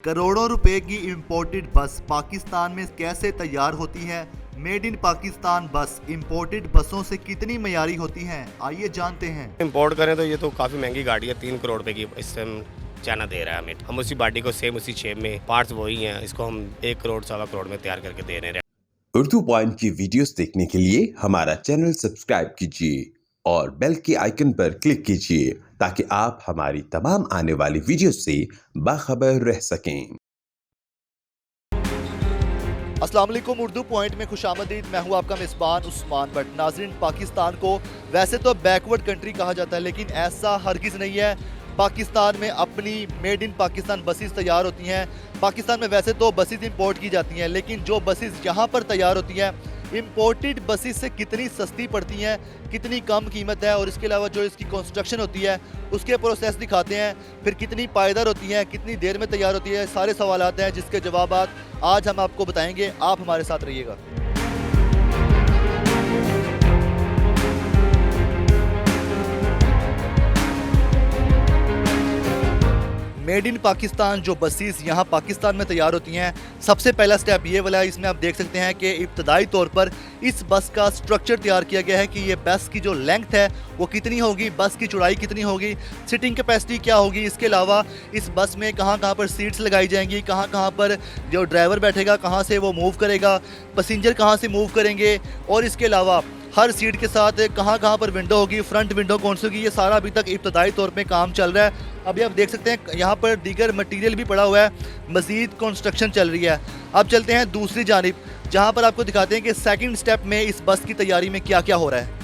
करोड़ों रुपए की इंपोर्टेड बस पाकिस्तान में कैसे तैयार होती है? मेड इन पाकिस्तान बस इंपोर्टेड बसों से कितनी मयारी होती हैं? आइए जानते हैं। इंपोर्ट करें तो ये तो काफ़ी महंगी गाड़ी है, 3 करोड़ रुपए की इससे हम चाइना दे रहा है हमें। हम उसी बॉडी को सेम उसी शेप में पार्ट्स वही हैं, इसको हम 1 करोड़ 1.25 करोड़ में तैयार करके दे रहे हैं। उर्दू पॉइंट की वीडियोस देखने के लिए हमारा चैनल सब्सक्राइब कीजिए और बेल के आइकन पर क्लिक कीजिए ताकि आप हमारी तमाम आने वाली वीडियोस से बाखबर रह सकें। अस्सलाम वालेकुम, उर्दू पॉइंट में खुशामदीद। मैं हूं आपका मेज़बान उस्मान भट्ट। नाज़रीन, पाकिस्तान को वैसे तो बैकवर्ड कंट्री कहा जाता है, लेकिन ऐसा हरगिज़ नहीं है। पाकिस्तान में अपनी मेड इन पाकिस्तान बसेस तैयार होती हैं। पाकिस्तान में वैसे तो बसेस इंपोर्ट की जाती हैं, लेकिन जो बसेस यहाँ पर तैयार होती हैं इंपोर्टेड बसेस से कितनी सस्ती पड़ती हैं, कितनी कम कीमत है, और इसके अलावा जो इसकी कंस्ट्रक्शन होती है उसके प्रोसेस दिखाते हैं। फिर कितनी पायदार होती हैं, कितनी देर में तैयार होती है, सारे सवालात हैं जिसके जवाब आज हम आपको बताएंगे। आप हमारे साथ रहिएगा। मेड इन पाकिस्तान जो बसेस यहाँ पाकिस्तान में तैयार होती हैं, सबसे पहला स्टेप ये वाला है। इसमें आप देख सकते हैं कि इब्तदाई तौर पर इस बस का स्ट्रक्चर तैयार किया गया है कि ये बस की जो लेंथ है वो कितनी होगी, बस की चौड़ाई कितनी होगी, सिटिंग कैपेसिटी क्या होगी। इसके अलावा इस बस में कहाँ कहाँ पर सीट्स लगाई जाएंगी, कहाँ कहाँ पर जो ड्राइवर बैठेगा कहाँ से वो मूव करेगा, पैसेंजर कहाँ से मूव करेंगे, और इसके अलावा हर सीट के साथ कहाँ कहाँ पर विंडो होगी, फ्रंट विंडो कौन सी होगी। ये सारा अभी तक इब्तदाई तौर पे काम चल रहा है। अभी आप देख सकते हैं यहाँ पर दीगर मटेरियल भी पड़ा हुआ है, मज़ीद कंस्ट्रक्शन चल रही है। अब चलते हैं दूसरी जानिब, जहाँ पर आपको दिखाते हैं कि सेकंड स्टेप में इस बस की तैयारी में क्या क्या हो रहा है।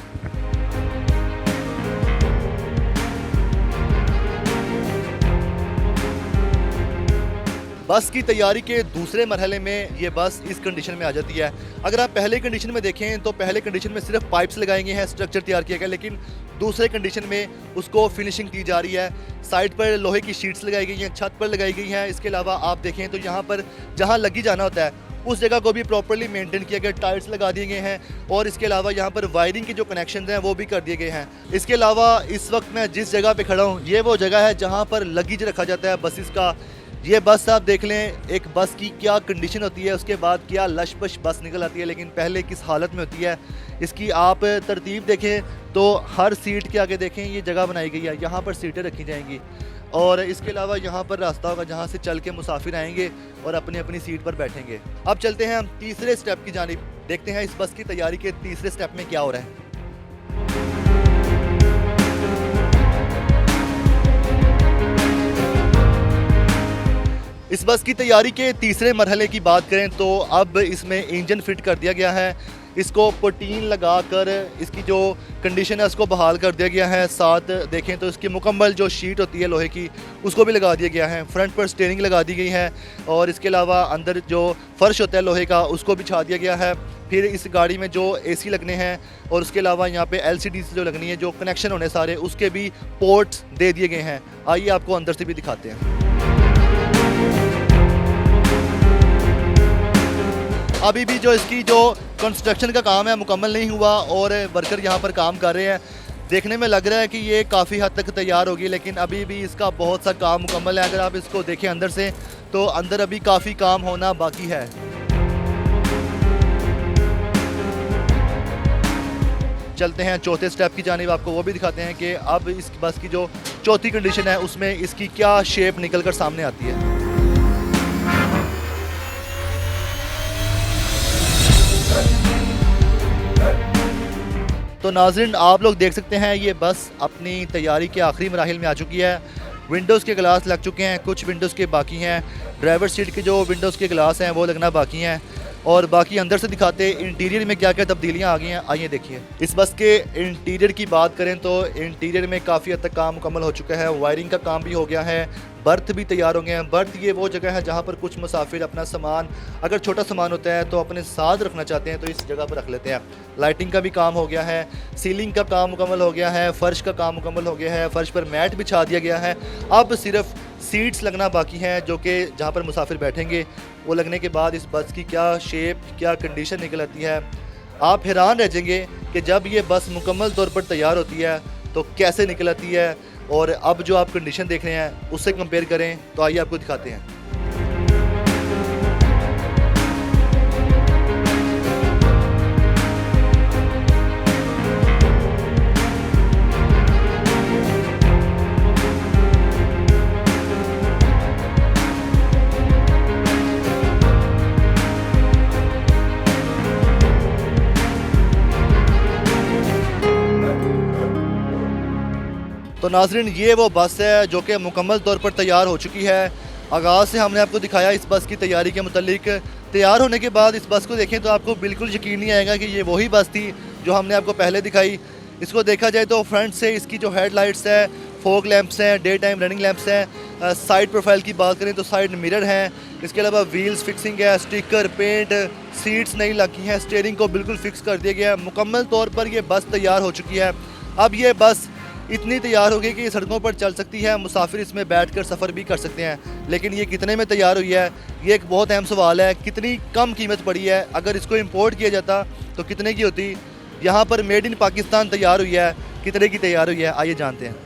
बस की तैयारी के दूसरे मरहले में ये बस इस कंडीशन में आ जाती है। अगर आप पहले कंडीशन में देखें तो पहले कंडीशन में सिर्फ पाइप्स लगाए गए हैं, स्ट्रक्चर तैयार किया गया, लेकिन दूसरे कंडीशन में उसको फिनिशिंग की जा रही है। साइड पर लोहे की शीट्स लगाई गई हैं, छत पर लगाई गई हैं। इसके अलावा आप देखें तो यहाँ पर जहाँ लगी जाना होता है उस जगह को भी प्रॉपर्ली मेंटेन किया गया, टाइल्स लगा दिए गए हैं, और इसके अलावा यहाँ पर वायरिंग के जो कनेक्शन हैं वो भी कर दिए गए हैं। इसके अलावा इस वक्त मैं जिस जगह पे खड़ा हूँ ये वो जगह है जहाँ पर लगेज रखा जाता है बसेस का। ये बस आप देख लें, एक बस की क्या कंडीशन होती है, उसके बाद क्या लशपश बस निकल आती है, लेकिन पहले किस हालत में होती है इसकी आप तरतीब देखें तो हर सीट के आगे देखें ये जगह बनाई गई है, यहाँ पर सीटें रखी जाएंगी, और इसके अलावा यहाँ पर रास्ता होगा जहाँ से चल के मुसाफिर आएंगे और अपनी अपनी सीट पर बैठेंगे। अब चलते हैं हम तीसरे स्टेप की जानिब, देखते हैं इस बस की तैयारी के तीसरे स्टेप में क्या हो रहा है। इस बस की तैयारी के तीसरे मरहले की बात करें तो अब इसमें इंजन फिट कर दिया गया है। इसको प्रोटीन लगाकर इसकी जो कंडीशन है उसको बहाल कर दिया गया है। साथ देखें तो इसकी मुकम्मल जो शीट होती है लोहे की उसको भी लगा दिया गया है। फ्रंट पर स्टीयरिंग लगा दी गई है, और इसके अलावा अंदर जो फर्श होता है लोहे का उसको बिछा दिया गया है। फिर इस गाड़ी में जो AC लगने हैं, और उसके अलावा यहाँ पे LCD जो लगनी है, जो कनेक्शन होने सारे उसके भी पोर्ट्स दे दिए गए हैं। आइए आपको अंदर से भी दिखाते हैं। अभी भी जो इसकी जो कंस्ट्रक्शन का काम है मुकम्मल नहीं हुआ, और वर्कर यहाँ पर काम कर रहे हैं। देखने में लग रहा है कि ये काफ़ी हद तक तैयार होगी, लेकिन अभी भी इसका बहुत सा काम मुकम्मल है। अगर आप इसको देखें अंदर से तो अंदर अभी काफ़ी काम होना बाकी है। चलते हैं चौथे स्टेप की जानिब, आपको वो भी दिखाते हैं कि अब इस बस की जो चौथी कंडीशन है उसमें इसकी क्या शेप निकल कर सामने आती है। तो नाज़रीन, आप लोग देख सकते हैं ये बस अपनी तैयारी के आखिरी मराहिल में आ चुकी है। विंडोज़ के ग्लास लग चुके हैं, कुछ विंडोज़ के बाकी हैं। ड्राइवर सीट के जो विंडोज़ के ग्लास हैं वो लगना बाकी हैं, और बाकी अंदर से दिखाते इंटीरियर में क्या क्या तब्दीलियां आ गई हैं। आइए देखिए। इस बस के इंटीरियर की बात करें तो इंटीरियर में काफ़ी हद तक काम मुकम्मल हो चुका है। वायरिंग का काम भी हो गया है, बर्थ भी तैयार हो गए हैं। बर्थ ये वो जगह है जहाँ पर कुछ मुसाफिर अपना सामान, अगर छोटा सामान होता है तो अपने साथ रखना चाहते हैं तो इस जगह पर रख लेते हैं। लाइटिंग का भी काम हो गया है, सीलिंग का काम मुकम्मल हो गया है, फ़र्श का काम मुकम्मल हो गया है, फ़र्श पर मैट बिछा दिया गया है। अब सिर्फ सीट्स लगना बाकी हैं, जो कि जहाँ पर मुसाफिर बैठेंगे। वो लगने के बाद इस बस की क्या शेप, क्या कंडीशन निकल आती है, आप हैरान रह जाएंगे कि जब ये बस मुकम्मल तौर पर तैयार होती है तो कैसे निकल आती है। और अब जो आप कंडीशन देख रहे हैं उससे कंपेयर करें तो आइए आपको दिखाते हैं। नाजरीन, ये वो बस है जो कि मुकम्मल तौर पर तैयार हो चुकी है। आगाज़ से हमने आपको दिखाया इस बस की तैयारी के मुतालिक। तैयार होने के बाद इस बस को देखें तो आपको बिल्कुल यकीन नहीं आएगा कि ये वही बस थी जो हमने आपको पहले दिखाई। इसको देखा जाए तो फ्रंट से इसकी जो हेडलाइट्स है, फोग लैंप्स हैं, डे टाइम रनिंग लैंप्स हैं। साइड प्रोफाइल की बात करें तो साइड मिरर हैं। इसके अलावा व्हील्स फिक्सिंग है, स्टिकर, पेंट, सीट्स नई लगी हैं, स्टीयरिंग को बिल्कुल फिक्स कर दिया गया है। मुकम्मल तौर पर ये बस तैयार हो चुकी है। अब ये बस इतनी तैयार हो गई कि ये सड़कों पर चल सकती है, मुसाफिर इसमें बैठकर सफ़र भी कर सकते हैं। लेकिन ये कितने में तैयार हुई है, ये एक बहुत अहम सवाल है। कितनी कम कीमत पड़ी है, अगर इसको इंपोर्ट किया जाता तो कितने की होती। यहाँ पर मेड इन पाकिस्तान तैयार हुई है, कितने की तैयार हुई है, आइए जानते हैं।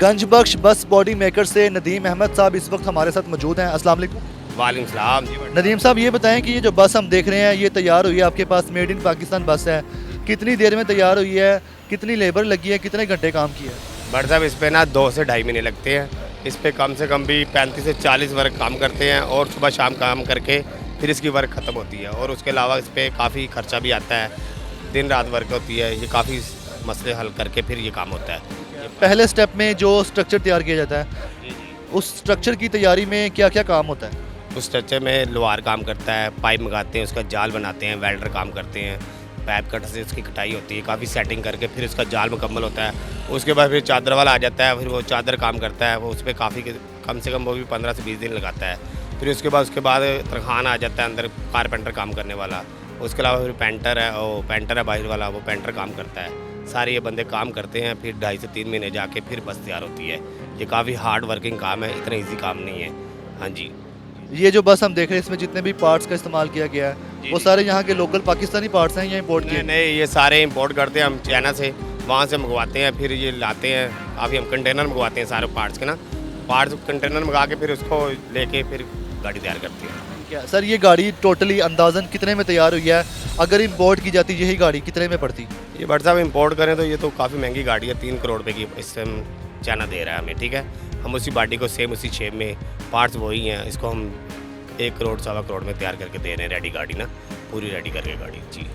गंजबख्श बस बॉडी मेकर से नदीम अहमद साहब इस वक्त हमारे साथ मौजूद हैं। अस्सलाम वालेकुम। वालेकुम सलाम जी। नदीम साहब, ये बताएं कि ये जो बस हम देख रहे हैं ये तैयार हुई है, आपके पास मेड इन पाकिस्तान बस है, कितनी देर में तैयार हुई है, कितनी लेबर लगी है, कितने घंटे काम किया है? बट साहब इस पे ना 2 से ढाई महीने लगते हैं। इस पे कम से कम भी 35 से 40 वर्क काम करते हैं और सुबह शाम काम करके फिर इसकी वर्क ख़त्म होती है। और उसके अलावा इस पर काफ़ी खर्चा भी आता है, दिन रात वर्क होती है। ये काफ़ी मसले हल करके फिर ये काम होता है। पहले स्टेप में जो स्ट्रक्चर तैयार किया जाता है, उस स्ट्रक्चर की तैयारी में क्या क्या काम होता है? उस स्ट्रक्चर में लोहार काम करता है, पाइप मंगाते हैं, उसका जाल बनाते हैं, वेल्डर काम करते हैं, पाइप कटर से उसकी कटाई होती है, काफ़ी सेटिंग करके फिर उसका जाल मुकम्मल होता है। उसके बाद फिर चादर वाला आ जाता है, फिर वो चादर काम करता है, वो उस पर काफ़ी कम से कम वो भी 15 से 20 दिन लगाता है। फिर उसके बाद तरखान आ जाता है अंदर, कारपेंटर काम करने वाला। उसके अलावा फिर पेंटर है बाहर वाला, वो पेंटर काम करता है। सारे ये बंदे काम करते हैं, फिर 2.5 से 3 महीने जाके फिर बस तैयार होती है। ये काफ़ी हार्ड वर्किंग काम है, इतना ईजी काम नहीं है। हाँ जी। ये जो बस हम देख रहे हैं इसमें जितने भी पार्ट्स का इस्तेमाल किया गया है वो सारे यहाँ के लोकल पाकिस्तानी पार्ट्स हैं या इंपोर्ट किए? नहीं, ये सारे इंपोर्ट करते हैं हम चाइना से, वहाँ से मंगवाते हैं, फिर ये लाते हैं। काफ़ी हम कंटेनर मंगवाते हैं सारे पार्ट्स के ना, पार्ट्स कंटेनर मंगा के फिर उसको लेके फिर गाड़ी तैयार करते हैं। क्या सर, ये गाड़ी टोटली अंदाज़न कितने में तैयार हुई है? अगर इंपोर्ट की जाती यही गाड़ी कितने में पड़ती? ये बट साहब इंपोर्ट करें तो ये तो काफ़ी महंगी गाड़ी है, 3 करोड़ रुपए की इससे हम चाइना दे रहा है हमें। ठीक है, हम उसी बॉडी को सेम उसी शेप में, पार्ट्स वही हैं, इसको हम 1 करोड़ 1.25 करोड़ में तैयार करके दे रहे हैं। रेडी गाड़ी ना, पूरी रेडी करके गाड़ी जी।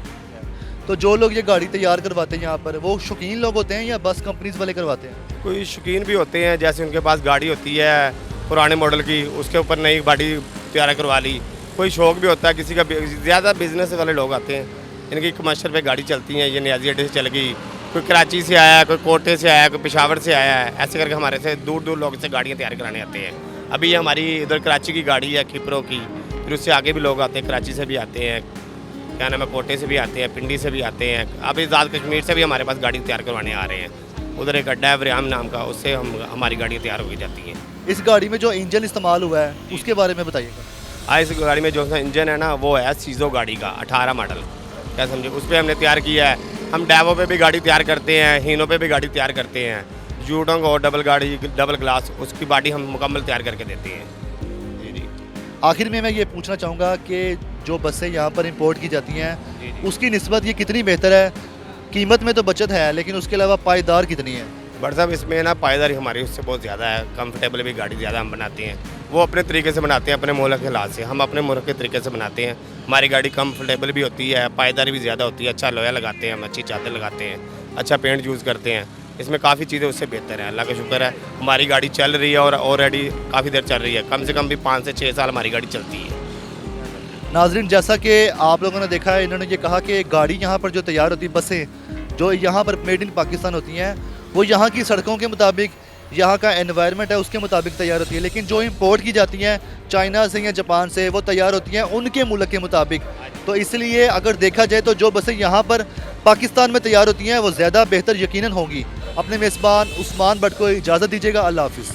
तो जो लोग ये गाड़ी तैयार करवाते हैं यहाँ पर, वो शौकीन लोग होते हैं या बस कंपनीज वाले करवाते हैं? कोई शौकीन भी होते हैं, जैसे उनके पास गाड़ी होती है पुराने मॉडल की, उसके ऊपर नई बॉडी तैयार करवा ली। कोई शौक भी होता है किसी का, ज़्यादा बिजनेस वाले लोग आते हैं, इनकी कमर्शियल पे गाड़ी चलती हैं। ये नियाजी अड्डे से चल गई, कोई कराची से आया है, कोई कोटे से आया है, कोई पेशावर से आया है, ऐसे करके हमारे से दूर दूर लोग से गाड़ियाँ तैयार कराने आते हैं। अभी ये हमारी इधर कराची की गाड़ी है, खिपरों की, फिर उससे आगे भी लोग आते हैं, कराची से भी आते हैं, क्या नाम है, कोटे से भी आते हैं, पिंडी से भी आते हैं। अभी आज़ाद कश्मीर से भी हमारे पास गाड़ी तैयार करवाने आ रहे हैं। उधर एक अड्डा है वरियाम नाम का, उससे हमारी गाड़ियाँ तैयार हो जाती हैं। इस गाड़ी में जो इंजन इस्तेमाल हुआ है उसके बारे में बताइएगा। इस गाड़ी में जो इंजन है ना, वो है सीजो गाड़ी का 18 मॉडल, क्या समझे, उस पर हमने तैयार किया है। हम डैवो पे भी गाड़ी तैयार करते हैं, हीनो पे भी गाड़ी तैयार करते हैं। यूटोंग और डबल ग्लास, उसकी बॉडी हम मुकम्मल तैयार करके देते हैं। जी जी। आखिर में मैं ये पूछना चाहूँगा कि जो बसें यहाँ पर इंपोर्ट की जाती हैं उसकी निस्बत ये कितनी बेहतर है? कीमत में तो बचत है, लेकिन उसके अलावा पायदार कितनी है? बट साहब इसमें ना पायदारी हमारी उससे बहुत ज़्यादा है, कंफर्टेबल भी गाड़ी ज़्यादा हम बनाते हैं। वो अपने तरीके से बनाते हैं, अपने मुल्क के हालात से, हम अपने मुल्क के तरीके से बनाते हैं। हमारी गाड़ी कंफर्टेबल भी होती है, पायदारी भी ज़्यादा होती है, अच्छा लोया लगाते हैं हम, अच्छी चादर लगाते हैं, अच्छा पेंट यूज़ करते हैं। इसमें काफ़ी चीज़ें उससे बेहतर है, अल्लाह का शुक्र है। हमारी गाड़ी चल रही है और ऑलरेडी काफ़ी देर चल रही है, कम से कम भी 5 से 6 साल हमारी गाड़ी चलती है। नाजरीन, जैसा कि आप लोगों ने देखा है, इन्होंने ये कहा कि गाड़ी यहाँ पर जो तैयार होती है, बसें जो यहाँ पर मेड इन पाकिस्तान होती हैं, वो यहाँ की सड़कों के मुताबिक, यहाँ का एनवायरनमेंट है उसके मुताबिक तैयार होती है। लेकिन जो इंपोर्ट की जाती हैं चाइना से या जापान से, वो तैयार होती हैं उनके मुल्क के मुताबिक। तो इसलिए अगर देखा जाए तो जो बसें यहाँ पर पाकिस्तान में तैयार होती हैं वो ज़्यादा बेहतर यकीनन होंगी। अपने मेज़बान उस्मान भट्ट को इजाज़त दीजिएगा। अल्लाह हाफिज़।